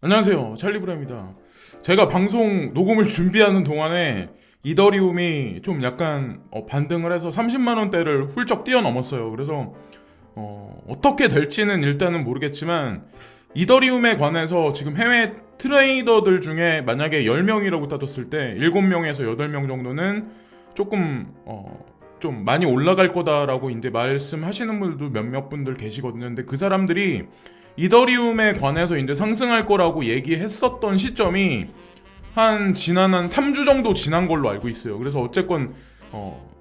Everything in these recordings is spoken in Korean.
안녕하세요, 찰리브라입니다. 제가 방송 녹음을 준비하는 동안에 이더리움이 좀 약간 반등을 해서 30만원대를 훌쩍 뛰어넘었어요. 그래서 어떻게 될지는 일단은 모르겠지만 이더리움에 관해서 지금 해외 트레이더들 중에 만약에 10명이라고 따졌을 때 7명에서 8명 정도는 조금 좀 많이 올라갈 거다라고 이제 말씀하시는 분들도 몇몇 분들 계시거든요. 근데 그 사람들이 이더리움에 관해서 이제 상승할 거라고 얘기했었던 시점이 지난 한 3주 정도 지난 걸로 알고 있어요. 그래서 어쨌건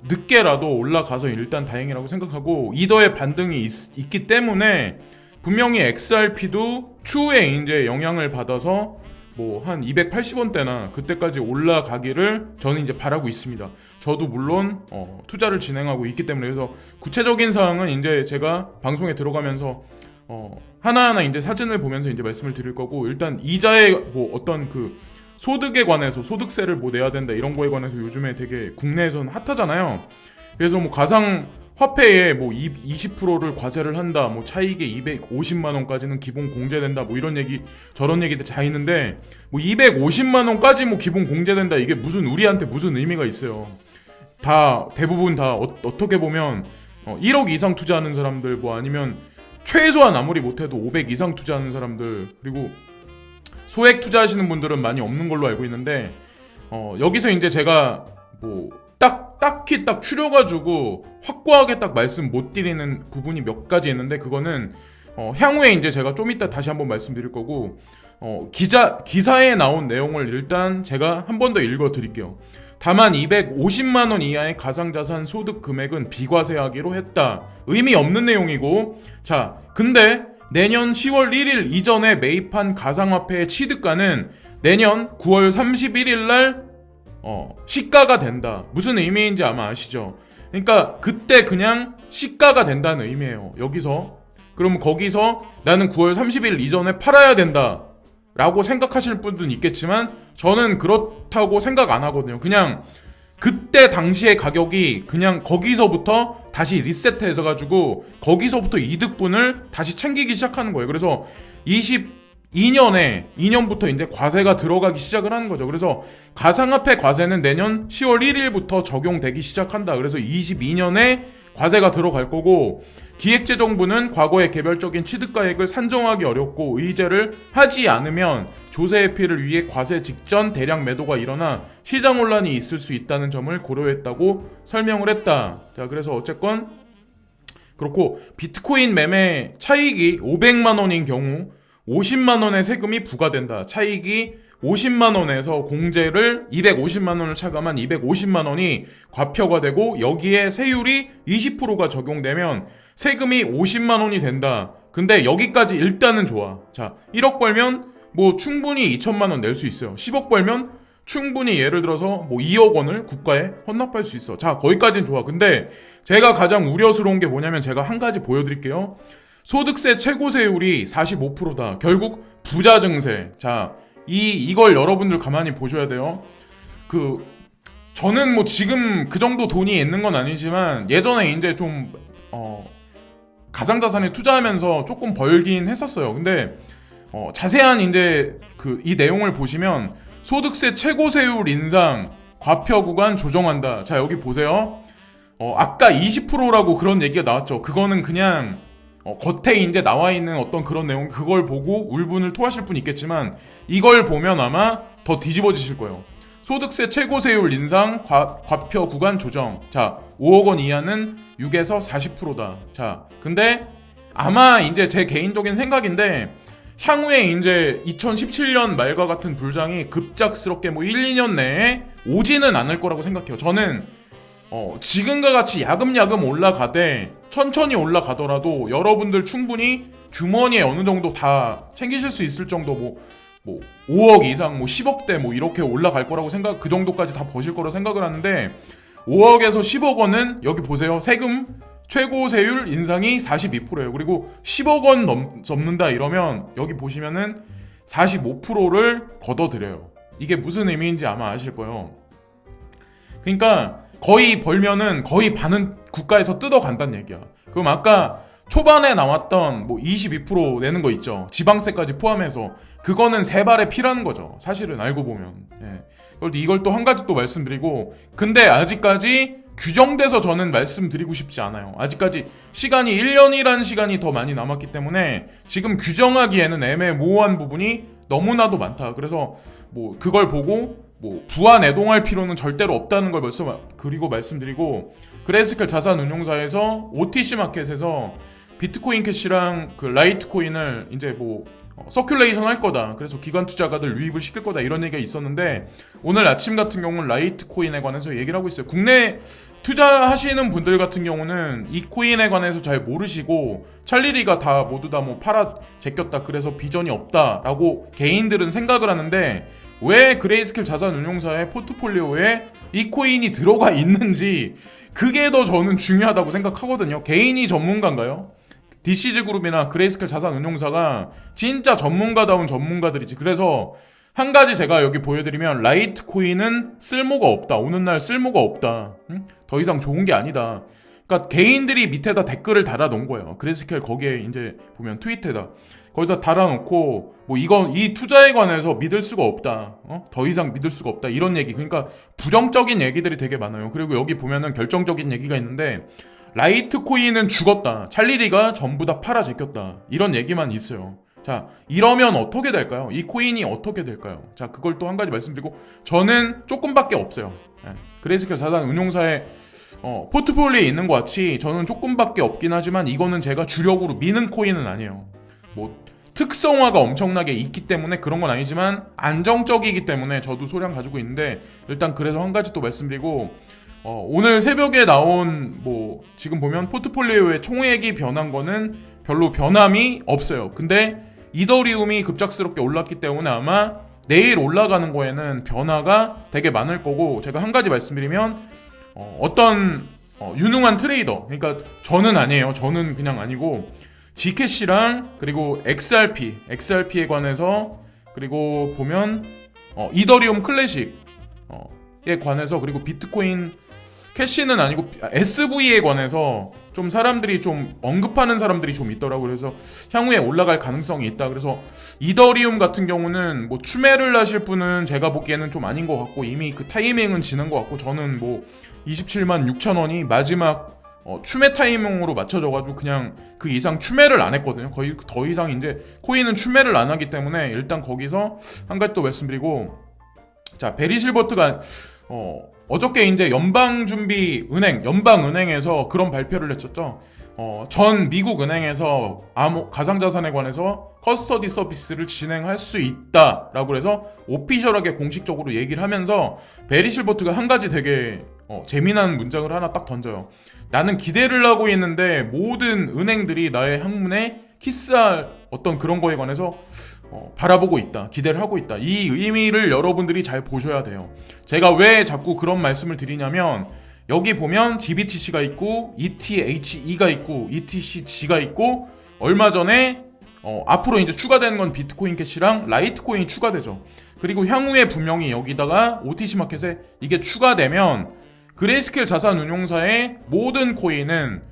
늦게라도 올라가서 일단 다행이라고 생각하고, 이더의 반등이 있기 때문에 분명히 XRP도 추후에 이제 영향을 받아서 뭐 한 280원대나 그때까지 올라가기를 저는 이제 바라고 있습니다. 저도 물론 투자를 진행하고 있기 때문에. 그래서 구체적인 사항은 이제 제가 방송에 들어가면서 하나하나 이제 사진을 보면서 이제 말씀을 드릴 거고, 일단 이자의 뭐 어떤 그 소득에 관해서 소득세를 뭐 내야 된다 이런 거에 관해서 요즘에 되게 국내에서는 핫하잖아요. 그래서 뭐 가상 화폐에 뭐 20%를 과세를 한다, 뭐 차익의 250만 원까지는 기본 공제된다, 뭐 이런 얘기 저런 얘기들 다 있는데, 뭐 250만 원까지 뭐 기본 공제된다, 이게 무슨 우리한테 무슨 의미가 있어요. 다 대부분 다 어떻게 보면 1억 이상 투자하는 사람들, 뭐 아니면 최소한 아무리 못해도 500 이상 투자하는 사람들, 그리고 소액 투자하시는 분들은 많이 없는 걸로 알고 있는데, 여기서 이제 제가 뭐 딱히 추려가지고 확고하게 딱 말씀 못 드리는 부분이 몇 가지 있는데, 그거는 향후에 이제 제가 좀 이따 다시 한번 말씀드릴 거고, 기사에 나온 내용을 일단 제가 한 번 더 읽어 드릴게요. 다만 250만 원 이하의 가상자산 소득 금액은 비과세하기로 했다. 의미 없는 내용이고, 자, 근데 내년 10월 1일 이전에 매입한 가상화폐의 취득가는 내년 9월 31일 날 시가가 된다. 무슨 의미인지 아마 아시죠? 그러니까 그때 그냥 시가가 된다는 의미예요. 여기서. 그러면 거기서 나는 9월 30일 이전에 팔아야 된다 라고 생각하실 분들은 있겠지만, 저는 그렇다고 생각 안 하거든요. 그냥 그때 당시의 가격이 그냥 거기서부터 다시 리셋해서 가지고 거기서부터 이득분을 다시 챙기기 시작하는 거예요. 그래서 2년부터 이제 과세가 들어가기 시작을 하는 거죠. 그래서 가상화폐 과세는 내년 10월 1일부터 적용되기 시작한다. 그래서 22년에 과세가 들어갈 거고, 기획재정부는 과거의 개별적인 취득가액을 산정하기 어렵고 의제를 하지 않으면 조세 회피를 위해 과세 직전 대량 매도가 일어나 시장 혼란이 있을 수 있다는 점을 고려했다고 설명을 했다. 자, 그래서 어쨌건 그렇고, 비트코인 매매 차익이 500만 원인 경우 50만 원의 세금이 부과된다. 차익이 50만 원에서 공제를 250만 원을 차감한 250만 원이 과표가 되고, 여기에 세율이 20%가 적용되면 세금이 50만 원이 된다. 근데 여기까지 일단은 좋아. 자, 1억 벌면 뭐 충분히 2천만 원 낼 수 있어요. 10억 벌면 충분히 예를 들어서 뭐 2억 원을 국가에 헌납할 수 있어. 자, 거기까지는 좋아. 근데 제가 가장 우려스러운 게 뭐냐면, 제가 한 가지 보여드릴게요. 소득세 최고세율이 45%다. 결국 부자 증세. 자, 이걸 여러분들 가만히 보셔야 돼요. 저는 뭐 지금 그 정도 돈이 있는 건 아니지만, 예전에 이제 좀 가상자산에 투자하면서 조금 벌긴 했었어요. 근데 자세한 이제 이 내용을 보시면 소득세 최고세율 인상, 과표 구간 조정한다. 자, 여기 보세요. 아까 20%라고 그런 얘기가 나왔죠. 그거는 그냥 겉에 이제 나와 있는 어떤 그런 내용, 그걸 보고 울분을 토하실 분 있겠지만, 이걸 보면 아마 더 뒤집어지실 거예요. 소득세 최고세율 인상, 과표 구간 조정. 자, 5억 원 이하는 6에서 40%다. 자, 근데 아마 이제 제 개인적인 생각인데, 향후에 이제 2017년 말과 같은 불장이 급작스럽게 뭐 1, 2년 내에 오지는 않을 거라고 생각해요. 저는 지금과 같이 야금야금 올라가되 천천히 올라가더라도 여러분들 충분히 주머니에 어느 정도 다 챙기실 수 있을 정도, 뭐 5억 이상, 뭐 10억대 뭐 이렇게 올라갈 거라고 그 정도까지 다 버실 거라고 생각을 하는데, 5억에서 10억 원은 여기 보세요. 세금 최고세율 인상이 42%예요. 그리고 10억 원 넘는다 이러면 여기 보시면은 45%를 걷어들여요. 이게 무슨 의미인지 아마 아실 거예요. 그러니까 거의 벌면은 거의 반은 국가에서 뜯어간다는 얘기야. 그럼 아까 초반에 나왔던 뭐 22% 내는 거 있죠. 지방세까지 포함해서 그거는 세 발의 피라는 거죠. 사실은 알고 보면. 예. 이걸 또 한 가지 또 말씀드리고, 근데 아직까지 규정돼서 저는 말씀드리고 싶지 않아요. 아직까지 시간이 1년이라는 시간이 더 많이 남았기 때문에 지금 규정하기에는 애매모호한 부분이 너무나도 많다. 그래서 뭐 그걸 보고 뭐 부안 애동할 필요는 절대로 없다는 걸 그리고 말씀드리고, 그레이스케일 자산운용사에서 OTC 마켓에서 비트코인 캐시랑 그 라이트코인을 이제 뭐 서큘레이션 할 거다. 그래서 기관 투자가들 유입을 시킬 거다. 이런 얘기가 있었는데, 오늘 아침 같은 경우는 라이트코인에 관해서 얘기를 하고 있어요. 국내 투자하시는 분들 같은 경우는 이 코인에 관해서 잘 모르시고 찰리리가 다 모두 다 뭐 팔아 제꼈다. 그래서 비전이 없다라고 개인들은 생각을 하는데, 왜 그레이스케일 자산운용사의 포트폴리오에 이 코인이 들어가 있는지 그게 더 저는 중요하다고 생각하거든요. 개인이 전문가인가요? DCG 그룹이나 그레이스케일 자산운용사가 진짜 전문가다운 전문가들이지. 그래서 한 가지 제가 여기 보여드리면, 라이트코인은 쓸모가 없다. 오는 날 쓸모가 없다. 더 이상 좋은 게 아니다. 그러니까 개인들이 밑에다 댓글을 달아놓은 거예요. 그레이스케일 거기에 이제 보면 트윗에다 거기다 달아놓고 뭐 이 투자에 관해서 믿을 수가 없다. 더 이상 믿을 수가 없다. 이런 얘기. 그러니까 부정적인 얘기들이 되게 많아요. 그리고 여기 보면은 결정적인 얘기가 있는데, 라이트코인은 죽었다. 찰리리가 전부 다 팔아 제꼈다. 이런 얘기만 있어요. 자, 이러면 어떻게 될까요? 이 코인이 어떻게 될까요? 자, 그걸 또 한 가지 말씀드리고, 저는 조금밖에 없어요. 그레이스케일 자산운용사의 포트폴리오에 있는 것 같이 저는 조금밖에 없긴 하지만, 이거는 제가 주력으로 미는 코인은 아니에요. 뭐 특성화가 엄청나게 있기 때문에 그런 건 아니지만 안정적이기 때문에 저도 소량 가지고 있는데, 일단 그래서 한 가지 또 말씀드리고, 오늘 새벽에 나온 뭐 지금 보면 포트폴리오의 총액이 변한 거는 별로 변함이 없어요. 근데 이더리움이 급작스럽게 올랐기 때문에 아마 내일 올라가는 거에는 변화가 되게 많을 거고, 제가 한 가지 말씀드리면, 어떤 유능한 트레이더, 그러니까 저는 아니에요. 저는 그냥 아니고 G캐시랑 그리고 XRP에 관해서, 그리고 보면 이더리움 클래식에 관해서, 그리고 비트코인 캐시는 아니고 SV에 관해서 좀 사람들이 좀 언급하는 사람들이 좀 있더라고요. 그래서 향후에 올라갈 가능성이 있다. 그래서 이더리움 같은 경우는 뭐 추매를 하실 분은 제가 보기에는 좀 아닌 것 같고, 이미 그 타이밍은 지난 것 같고, 저는 뭐 27만 6천 원이 마지막 추매 타이밍으로 맞춰져가지고 그냥 그 이상 추매를 안 했거든요. 거의 더 이상 이제 코인은 추매를 안 하기 때문에 일단 거기서 한 가지 또 말씀드리고, 자, 베리 실버트가 어저께 이제 연방은행에서 그런 발표를 했었죠. 전 미국 은행에서 가상자산에 관해서 커스터디 서비스를 진행할 수 있다라고 해서 오피셜하게 공식적으로 얘기를 하면서, 베리 실버트가 한 가지 되게 재미난 문장을 하나 딱 던져요. 나는 기대를 하고 있는데 모든 은행들이 나의 학문에 키스할 어떤 그런 거에 관해서 바라보고 있다. 기대를 하고 있다. 이 의미를 여러분들이 잘 보셔야 돼요. 제가 왜 자꾸 그런 말씀을 드리냐면, 여기 보면 GBTC가 있고 ETHE가 있고 ETCG가 있고, 얼마 전에 앞으로 이제 추가되는 건 비트코인 캐시랑 라이트코인이 추가되죠. 그리고 향후에 분명히 여기다가 OTC 마켓에 이게 추가되면 그레이스케일 자산운용사의 모든 코인은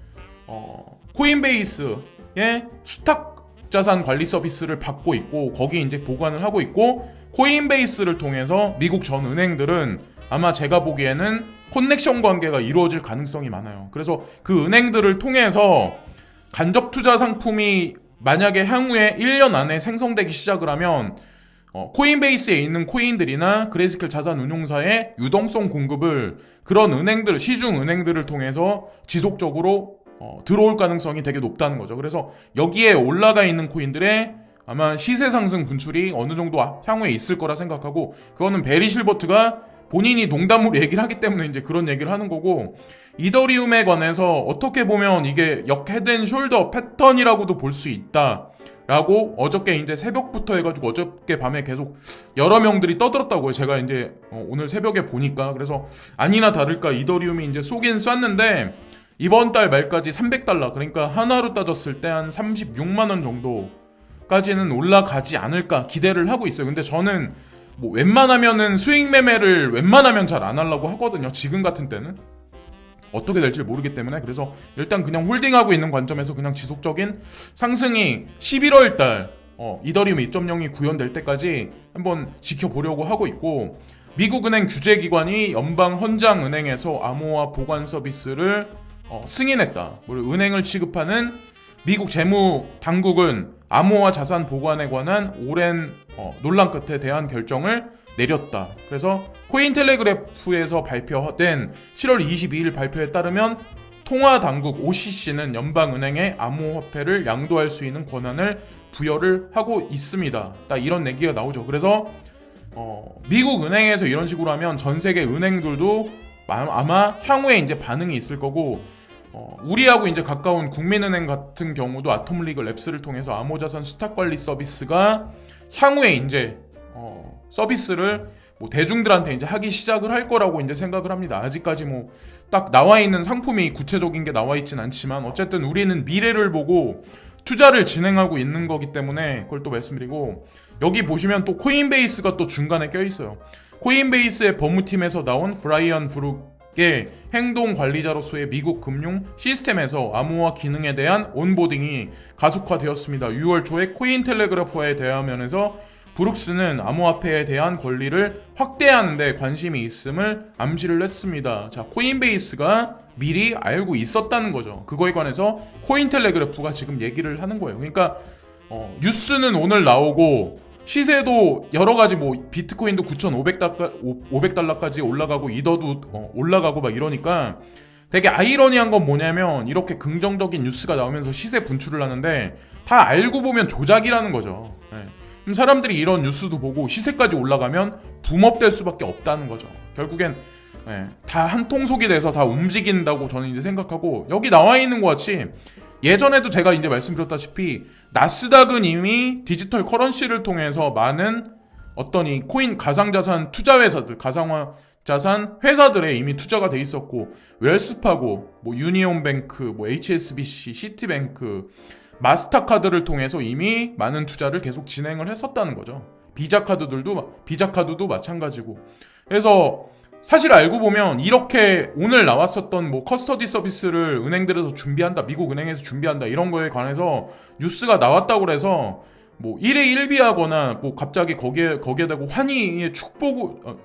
코인베이스의 수탁 자산 관리 서비스를 받고 있고, 거기 이제 보관을 하고 있고, 코인베이스를 통해서 미국 전 은행들은 아마 제가 보기에는 커넥션 관계가 이루어질 가능성이 많아요. 그래서 그 은행들을 통해서 간접 투자 상품이 만약에 향후에 1년 안에 생성되기 시작을 하면, 코인베이스에 있는 코인들이나 그레이스케일 자산운용사의 유동성 공급을 그런 은행들, 시중 은행들을 통해서 지속적으로 들어올 가능성이 되게 높다는 거죠. 그래서 여기에 올라가 있는 코인들의 아마 시세 상승 분출이 어느 정도 향후에 있을 거라 생각하고, 그거는 베리 실버트가 본인이 농담으로 얘기를 하기 때문에 이제 그런 얘기를 하는 거고, 이더리움에 관해서 어떻게 보면 이게 헤드앤숄더 패턴이라고도 볼 수 있다 라고 어저께 이제 새벽부터 해가지고 어저께 밤에 계속 여러 명들이 떠들었다고요. 제가 이제 오늘 새벽에 보니까. 그래서 아니나 다를까 이더리움이 이제 쏘긴 쐈는데, 이번 달 말까지 $300, 그러니까 하나로 따졌을 때 한 36만원 정도까지는 올라가지 않을까 기대를 하고 있어요. 근데 저는 뭐 웬만하면은 수익 매매를 웬만하면 잘 안 하려고 하거든요. 지금 같은 때는. 어떻게 될지 모르기 때문에, 그래서 일단 그냥 홀딩하고 있는 관점에서 그냥 지속적인 상승이 11월달 이더리움 2.0이 구현될 때까지 한번 지켜보려고 하고 있고, 미국 은행 규제기관이 연방헌장은행에서 암호화 보관 서비스를 승인했다. 은행을 취급하는 미국 재무당국은 암호화 자산 보관에 관한 오랜 논란 끝에 대한 결정을 내렸다. 그래서 코인텔레그래프에서 발표된 7월 22일 발표에 따르면 통화당국 OCC는 연방은행에 암호화폐를 양도할 수 있는 권한을 부여를 하고 있습니다. 딱 이런 얘기가 나오죠. 그래서 미국 은행에서 이런 식으로 하면 전 세계 은행들도 아마 향후에 이제 반응이 있을 거고, 우리하고 이제 가까운 국민은행 같은 경우도 아톰리그 랩스를 통해서 암호자산 수탁 관리 서비스가 향후에 이제 서비스를 뭐 대중들한테 이제 하기 시작을 할 거라고 이제 생각을 합니다. 아직까지 뭐 딱 나와 있는 상품이 구체적인 게 나와 있진 않지만 어쨌든 우리는 미래를 보고 투자를 진행하고 있는 거기 때문에 그걸 또 말씀드리고, 여기 보시면 또 코인베이스가 또 중간에 껴 있어요. 코인베이스의 법무팀에서 나온 브라이언 브룩의 행동 관리자로서의 미국 금융 시스템에서 암호화 기능에 대한 온보딩이 가속화되었습니다. 6월 초에 코인텔레그래프와의 대화면에서 브룩스는 암호화폐에 대한 권리를 확대하는 데 관심이 있음을 암시를 했습니다. 자, 코인베이스가 미리 알고 있었다는 거죠. 그거에 관해서 코인텔레그래프가 지금 얘기를 하는 거예요. 그러니까 뉴스는 오늘 나오고 시세도 여러 가지 뭐 비트코인도 9,500달러까지 올라가고 이더도 올라가고 막 이러니까 되게 아이러니한 건 뭐냐면, 이렇게 긍정적인 뉴스가 나오면서 시세 분출을 하는데 다 알고 보면 조작이라는 거죠. 그럼 사람들이 이런 뉴스도 보고 시세까지 올라가면 붐업될 수밖에 없다는 거죠. 결국엔 다 한 통속이 돼서 다 움직인다고 저는 이제 생각하고, 여기 나와 있는 것 같이 예전에도 제가 이제 말씀드렸다시피 나스닥은 이미 디지털 커런시를 통해서 많은 어떤 이 코인 가상자산 투자 회사들, 가상화 자산 회사들에 이미 투자가 돼 있었고, 웰스파고, 뭐 유니온뱅크, 뭐 HSBC, 시티뱅크, 마스터카드를 통해서 이미 많은 투자를 계속 진행을 했었다는 거죠. 비자카드도 마찬가지고. 그래서 사실 알고 보면 이렇게 오늘 나왔었던 뭐 커스터디 서비스를 은행들에서 준비한다, 미국 은행에서 준비한다, 이런 거에 관해서 뉴스가 나왔다고 그래서 뭐 1회 1비하거나 뭐 갑자기 거기에 대고 환희의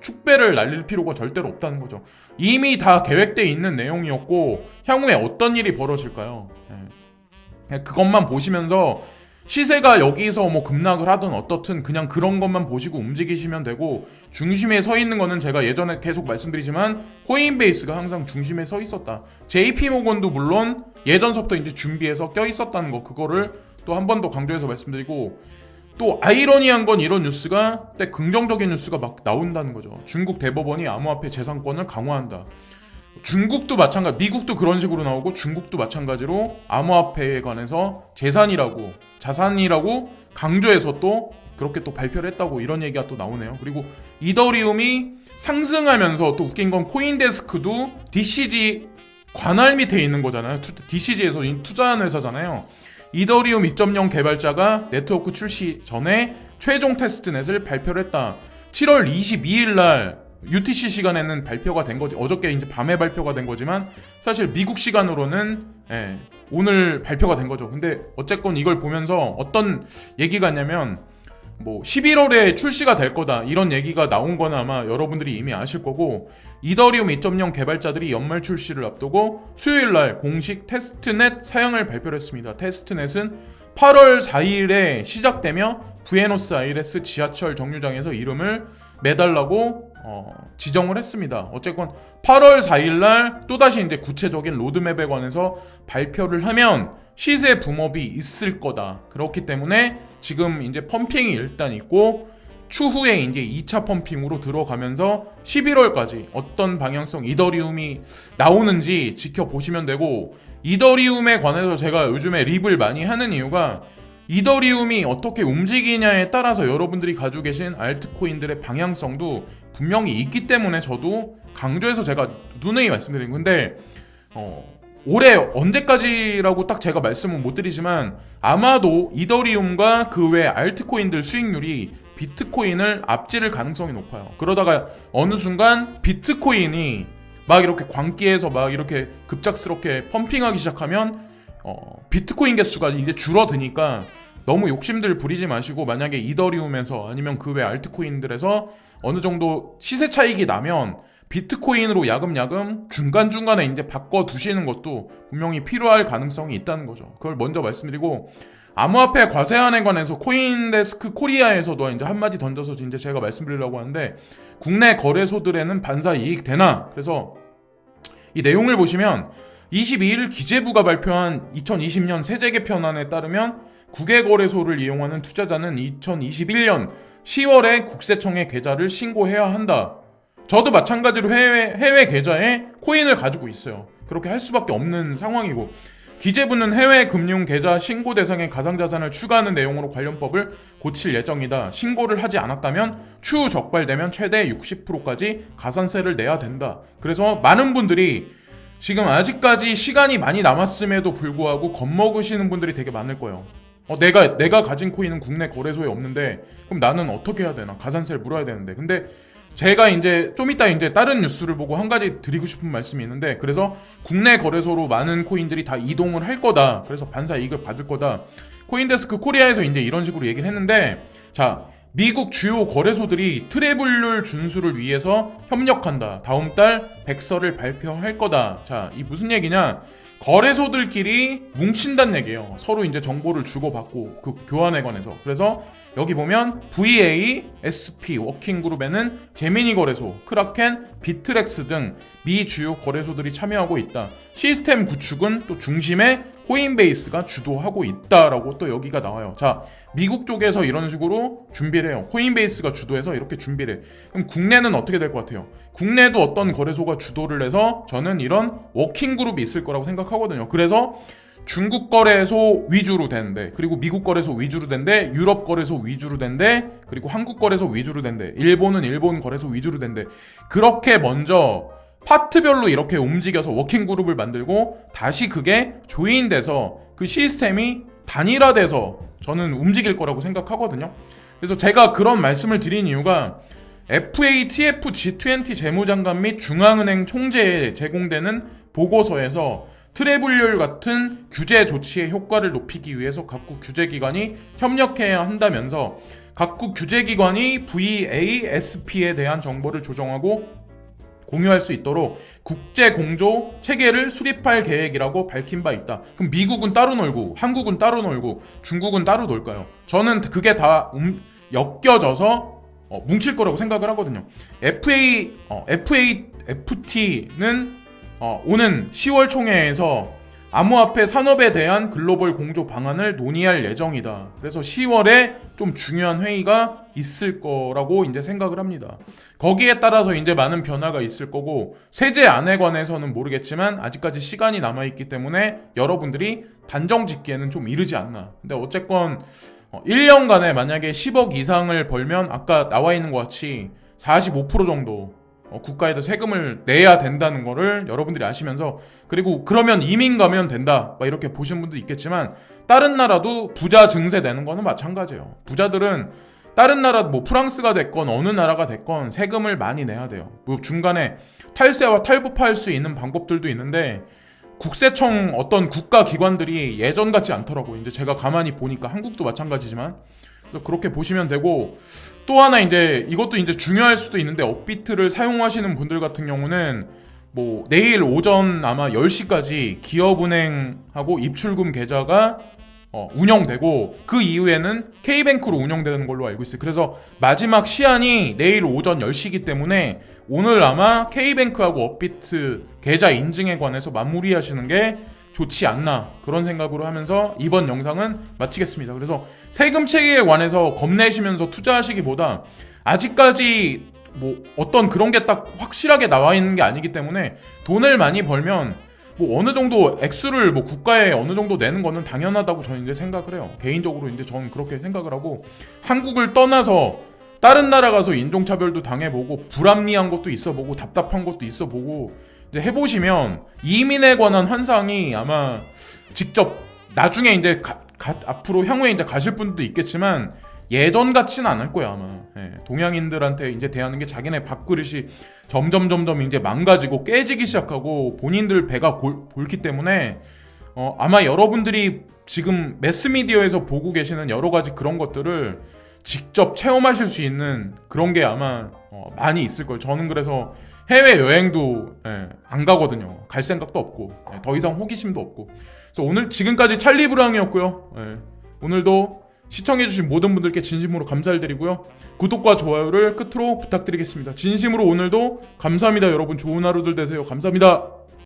축배를 날릴 필요가 절대로 없다는 거죠. 이미 다 계획되어 있는 내용이었고, 향후에 어떤 일이 벌어질까요? 그것만 보시면서 시세가 여기서 뭐 급락을 하든 어떻든 그냥 그런 것만 보시고 움직이시면 되고, 중심에 서 있는 거는 제가 예전에 계속 말씀드리지만 코인베이스가 항상 중심에 서 있었다. JP모건도 물론 예전서부터 이제 준비해서 껴 있었다는 거, 그거를 또 한 번 더 강조해서 말씀드리고, 또 아이러니한 건 이런 뉴스가 긍정적인 뉴스가 막 나온다는 거죠. 중국 대법원이 암호화폐 재산권을 강화한다. 중국도 마찬가지, 미국도 그런 식으로 나오고 중국도 마찬가지로 암호화폐에 관해서 자산이라고 강조해서 또 그렇게 또 발표를 했다고, 이런 얘기가 또 나오네요. 그리고 이더리움이 상승하면서 또 웃긴 건 코인데스크도 DCG 관할 밑에 있는 거잖아요. DCG에서 투자하는 회사잖아요. 이더리움 2.0 개발자가 네트워크 출시 전에 최종 테스트넷을 발표를 했다. 7월 22일 날 UTC 시간에는 발표가 된 거지. 어저께 이제 밤에 발표가 된 거지만 사실 미국 시간으로는 오늘 발표가 된 거죠. 근데 어쨌건 이걸 보면서 어떤 얘기가 있냐면, 뭐 11월에 출시가 될 거다, 이런 얘기가 나온 건 아마 여러분들이 이미 아실 거고, 이더리움 2.0 개발자들이 연말 출시를 앞두고 수요일 날 공식 테스트넷 사양을 발표를 했습니다. 테스트넷은 8월 4일에 시작되며 부에노스아이레스 지하철 정류장에서 이름을 매달라고 지정을 했습니다. 어쨌건 8월 4일날 또다시 이제 구체적인 로드맵에 관해서 발표를 하면 시세 붐업이 있을 거다. 그렇기 때문에 지금 이제 펌핑이 일단 있고, 추후에 이제 2차 펌핑으로 들어가면서 11월까지 어떤 방향성 이더리움이 나오는지 지켜보시면 되고, 이더리움에 관해서 제가 요즘에 립을 많이 하는 이유가 이더리움이 어떻게 움직이냐에 따라서 여러분들이 가지고 계신 알트코인들의 방향성도 분명히 있기 때문에 저도 강조해서 제가 누누이 말씀드린 건데, 올해 언제까지라고 딱 제가 말씀은 못 드리지만 아마도 이더리움과 그 외 알트코인들 수익률이 비트코인을 앞지를 가능성이 높아요. 그러다가 어느 순간 비트코인이 막 이렇게 광기에서 막 이렇게 급작스럽게 펌핑하기 시작하면 비트코인 개수가 이제 줄어드니까 너무 욕심들 부리지 마시고, 만약에 이더리움에서 아니면 그 외 알트코인들에서 어느 정도 시세 차익이 나면 비트코인으로 야금야금 중간중간에 이제 바꿔두시는 것도 분명히 필요할 가능성이 있다는 거죠. 그걸 먼저 말씀드리고, 암호화폐 과세안에 관해서 코인데스크 코리아에서도 이제 한마디 던져서 이제 제가 말씀드리려고 하는데, 국내 거래소들에는 반사 이익 되나? 그래서 이 내용을 보시면 22일 기재부가 발표한 2020년 세제 개편안에 따르면 국외 거래소를 이용하는 투자자는 2021년 10월에 국세청에 계좌를 신고해야 한다. 저도 마찬가지로 해외 계좌에 코인을 가지고 있어요. 그렇게 할 수밖에 없는 상황이고, 기재부는 해외 금융 계좌 신고 대상에 가상자산을 추가하는 내용으로 관련법을 고칠 예정이다. 신고를 하지 않았다면 추후 적발되면 최대 60%까지 가산세를 내야 된다. 그래서 많은 분들이 지금 아직까지 시간이 많이 남았음에도 불구하고 겁먹으시는 분들이 되게 많을 거예요. 내가 가진 코인은 국내 거래소에 없는데 그럼 나는 어떻게 해야 되나? 가산세를 물어야 되는데. 근데 제가 이제 좀 이따 이제 다른 뉴스를 보고 한 가지 드리고 싶은 말씀이 있는데, 그래서 국내 거래소로 많은 코인들이 다 이동을 할 거다. 그래서 반사 이익을 받을 거다. 코인데스크 코리아에서 이제 이런 식으로 얘기를 했는데, 자, 미국 주요 거래소들이 트래블룰 준수를 위해서 협력한다. 다음 달 백서를 발표할 거다. 자, 이 무슨 얘기냐? 거래소들끼리 뭉친다는 얘기예요. 서로 이제 정보를 주고받고 그 교환에 관해서. 그래서 여기 보면 VA, SP, 워킹그룹에는 제미니 거래소, 크라켄, 비트렉스 등 미 주요 거래소들이 참여하고 있다. 시스템 구축은 또 중심에 코인베이스가 주도하고 있다라고 또 여기가 나와요. 자, 미국 쪽에서 이런 식으로 준비를 해요. 코인베이스가 주도해서 이렇게 준비를 해. 그럼 국내는 어떻게 될 것 같아요? 국내도 어떤 거래소가 주도를 해서 저는 이런 워킹그룹이 있을 거라고 생각하거든요. 그래서 중국 거래소 위주로 되는데, 그리고 미국 거래소 위주로 되는데, 유럽 거래소 위주로 되는데, 그리고 한국 거래소 위주로 되는데, 일본은 일본 거래소 위주로 되는데, 그렇게 먼저 파트별로 이렇게 움직여서 워킹그룹을 만들고 다시 그게 조인돼서 그 시스템이 단일화돼서 저는 움직일 거라고 생각하거든요. 그래서 제가 그런 말씀을 드린 이유가 FATF G20 재무장관 및 중앙은행 총재에 제공되는 보고서에서 트래블룰 같은 규제 조치의 효과를 높이기 위해서 각국 규제기관이 협력해야 한다면서 각국 규제기관이 VASP에 대한 정보를 조정하고 공유할 수 있도록 국제공조 체계를 수립할 계획이라고 밝힌 바 있다. 그럼 미국은 따로 놀고 한국은 따로 놀고 중국은 따로 놀까요? 저는 그게 다 엮여져서 뭉칠 거라고 생각을 하거든요. FT는 오는 10월 총회에서 암호화폐 산업에 대한 글로벌 공조 방안을 논의할 예정이다. 그래서 10월에 좀 중요한 회의가 있을 거라고 이제 생각을 합니다. 거기에 따라서 이제 많은 변화가 있을 거고, 세제안에 관해서는 모르겠지만 아직까지 시간이 남아있기 때문에 여러분들이 단정 짓기에는 좀 이르지 않나. 근데 어쨌건 1년간에 만약에 10억 이상을 벌면 아까 나와 있는 것 같이 45% 정도 국가에다 세금을 내야 된다는 거를 여러분들이 아시면서, 그리고 그러면 이민 가면 된다 막 이렇게 보시는 분도 있겠지만, 다른 나라도 부자 증세 내는 거는 마찬가지예요. 부자들은 다른 나라 뭐 프랑스가 됐건 어느 나라가 됐건 세금을 많이 내야 돼요. 뭐 중간에 탈세와 탈부파할 수 있는 방법들도 있는데 국세청 어떤 국가 기관들이 예전 같지 않더라고요. 이제 제가 가만히 보니까 한국도 마찬가지지만, 그렇게 보시면 되고, 또 하나 이제 이것도 이제 중요할 수도 있는데, 업비트를 사용하시는 분들 같은 경우는 뭐 내일 오전 아마 10시까지 기업은행하고 입출금 계좌가 운영되고 그 이후에는 K뱅크로 운영되는 걸로 알고 있어요. 그래서 마지막 시한이 내일 오전 10시이기 때문에 오늘 아마 K뱅크하고 업비트 계좌 인증에 관해서 마무리하시는 게 좋지 않나, 그런 생각으로 하면서 이번 영상은 마치겠습니다. 그래서 세금 체계에 관해서 겁내시면서 투자하시기보다, 아직까지 뭐 어떤 그런 게 딱 확실하게 나와 있는 게 아니기 때문에 돈을 많이 벌면 뭐 어느 정도 액수를 뭐 국가에 어느 정도 내는 거는 당연하다고 저는 이제 생각을 해요. 개인적으로 이제 저는 그렇게 생각을 하고, 한국을 떠나서 다른 나라 가서 인종차별도 당해보고 불합리한 것도 있어보고 답답한 것도 있어보고 이제 해보시면 이민에 관한 환상이 아마 직접 나중에 이제 앞으로 향후에 이제 가실 분도 있겠지만 예전 같지는 않을 거야 아마. 예, 동양인들한테 이제 대하는 게 자기네 밥그릇이 점점 이제 망가지고 깨지기 시작하고 본인들 배가 골기 때문에 아마 여러분들이 지금 매스미디어에서 보고 계시는 여러 가지 그런 것들을 직접 체험하실 수 있는 그런 게 아마 많이 있을 거예요. 저는 그래서 해외 여행도 안 가거든요. 갈 생각도 없고 더 이상 호기심도 없고. 그래서 오늘 지금까지 찰리브랑이었고요. 오늘도 시청해주신 모든 분들께 진심으로 감사를 드리고요. 구독과 좋아요를 끝으로 부탁드리겠습니다. 진심으로 오늘도 감사합니다. 여러분 좋은 하루들 되세요. 감사합니다.